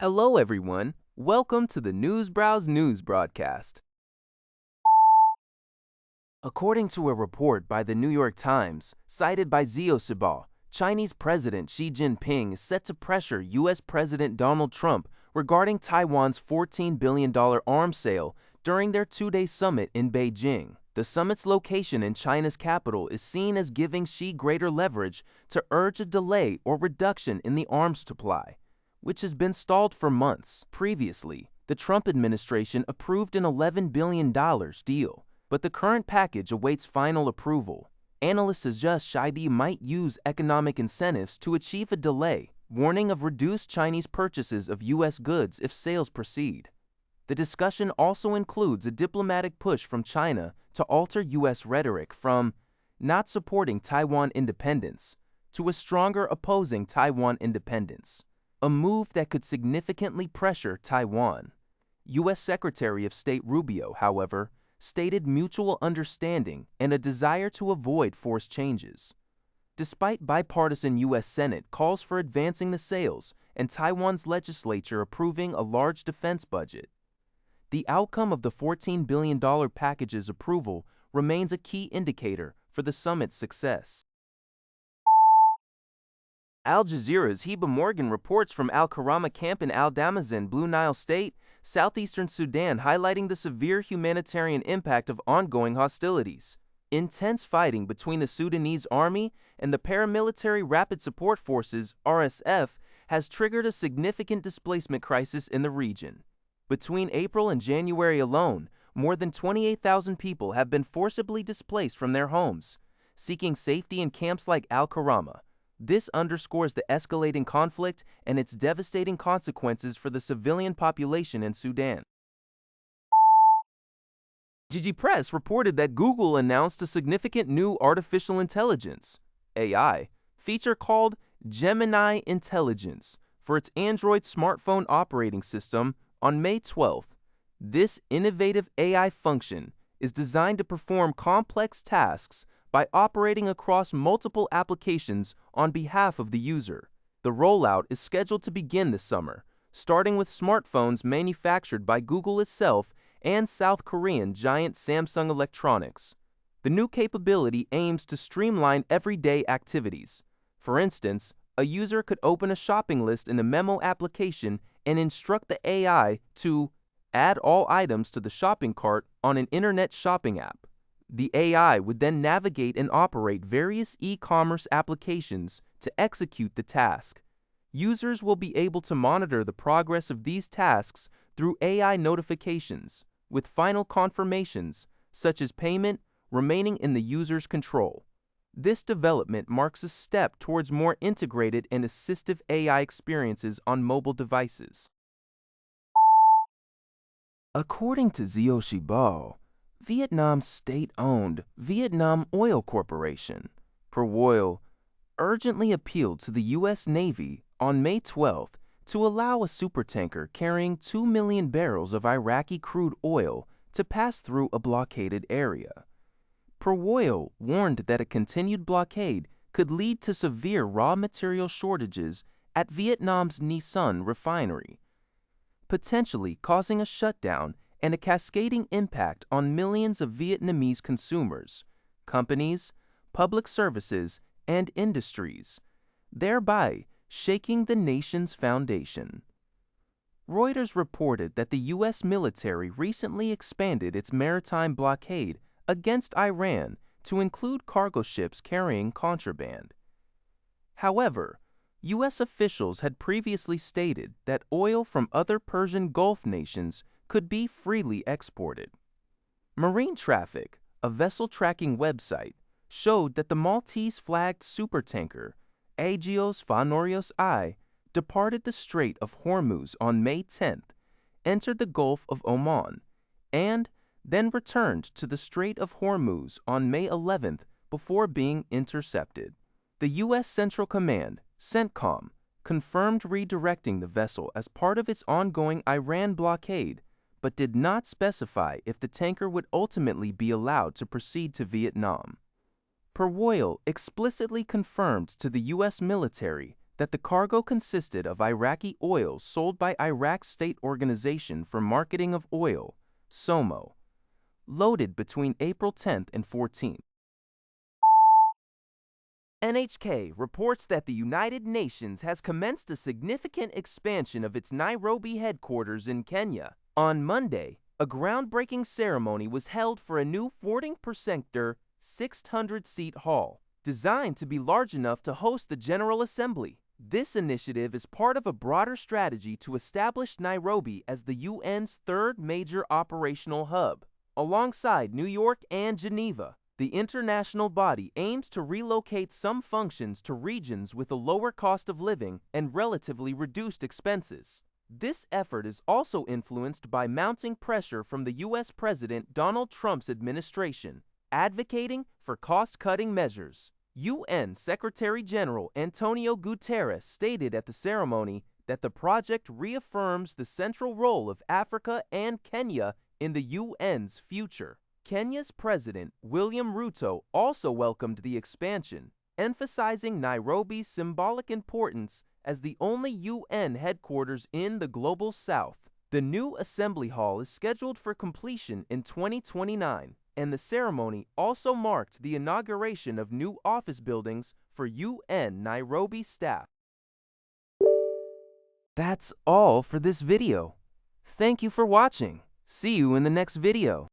Hello, everyone. Welcome to the Newsbrowse News broadcast. According to a report by the New York Times, cited by Zio Siba, Chinese President Xi Jinping is set to pressure U.S. President Donald Trump regarding Taiwan's $14 billion arms sale during their two-day summit in Beijing. The summit's location in China's capital is seen as giving Xi greater leverage to urge a delay or reduction in the arms supply, which has been stalled for months. Previously, the Trump administration approved an $11 billion deal, but the current package awaits final approval. Analysts suggest Xi might use economic incentives to achieve a delay, warning of reduced Chinese purchases of U.S. goods if sales proceed. The discussion also includes a diplomatic push from China to alter U.S. rhetoric from not supporting Taiwan independence to a stronger opposing Taiwan independence, a move that could significantly pressure Taiwan. U.S. Secretary of State Rubio, however, stated mutual understanding and a desire to avoid forced changes. Despite bipartisan U.S. Senate calls for advancing the sales and Taiwan's legislature approving a large defense budget, the outcome of the $14 billion package's approval remains a key indicator for the summit's success. Al Jazeera's Heba Morgan reports from Al-Karama camp in Al-Damazin, Blue Nile State, southeastern Sudan, highlighting the severe humanitarian impact of ongoing hostilities. Intense fighting between the Sudanese army and the paramilitary Rapid Support Forces (RSF) has triggered a significant displacement crisis in the region. Between April and January alone, more than 28,000 people have been forcibly displaced from their homes, seeking safety in camps like Al-Karama. This underscores the escalating conflict and its devastating consequences for the civilian population in Sudan. Gigi Press reported that Google announced a significant new artificial intelligence (AI) feature called Gemini Intelligence for its Android smartphone operating system on May 12th. This innovative AI function is designed to perform complex tasks by operating across multiple applications on behalf of the user. The rollout is scheduled to begin this summer, starting with smartphones manufactured by Google itself and South Korean giant Samsung Electronics. The new capability aims to streamline everyday activities. For instance, a user could open a shopping list in a memo application and instruct the AI to add all items to the shopping cart on an internet shopping app. The AI would then navigate and operate various e-commerce applications to execute the task. Users will be able to monitor the progress of these tasks through AI notifications, with final confirmations, such as payment, remaining in the user's control. This development marks a step towards more integrated and assistive AI experiences on mobile devices. According to Zio Siba, Vietnam's state-owned Vietnam Oil Corporation, PROOIL, urgently appealed to the U.S. Navy on May 12th to allow a supertanker carrying 2 million barrels of Iraqi crude oil to pass through a blockaded area. PROOIL warned that a continued blockade could lead to severe raw material shortages at Vietnam's Nai refinery, potentially causing a shutdown and a cascading impact on millions of Vietnamese consumers, companies, public services, and industries, thereby shaking the nation's foundation. Reuters reported that the U.S. military recently expanded its maritime blockade against Iran to include cargo ships carrying contraband. However, U.S. officials had previously stated that oil from other Persian Gulf nations could be freely exported. Marine Traffic, a vessel tracking website, showed that the Maltese-flagged supertanker Agios Phanorios I departed the Strait of Hormuz on May 10th, entered the Gulf of Oman, and then returned to the Strait of Hormuz on May 11th before being intercepted. The U.S. Central Command, CENTCOM, confirmed redirecting the vessel as part of its ongoing Iran blockade, but did not specify if the tanker would ultimately be allowed to proceed to Vietnam. PROOIL explicitly confirmed to the U.S. military that the cargo consisted of Iraqi oil sold by Iraq's state organization for marketing of oil, SOMO, loaded between April 10th and 14th. NHK reports that the United Nations has commenced a significant expansion of its Nairobi headquarters in Kenya. On Monday, a groundbreaking ceremony was held for a new 40-per-sector, 600-seat hall, designed to be large enough to host the General Assembly. This initiative is part of a broader strategy to establish Nairobi as the UN's third major operational hub. Alongside New York and Geneva, the international body aims to relocate some functions to regions with a lower cost of living and relatively reduced expenses. This effort is also influenced by mounting pressure from the U.S. President Donald Trump's administration, advocating for cost-cutting measures. UN Secretary-General Antonio Guterres stated at the ceremony that the project reaffirms the central role of Africa and Kenya in the UN's future. Kenya's President William Ruto also welcomed the expansion, emphasizing Nairobi's symbolic importance as the only UN headquarters in the Global South. The new Assembly Hall is scheduled for completion in 2029, and the ceremony also marked the inauguration of new office buildings for UN Nairobi staff. That's all for this video. Thank you for watching. See you in the next video.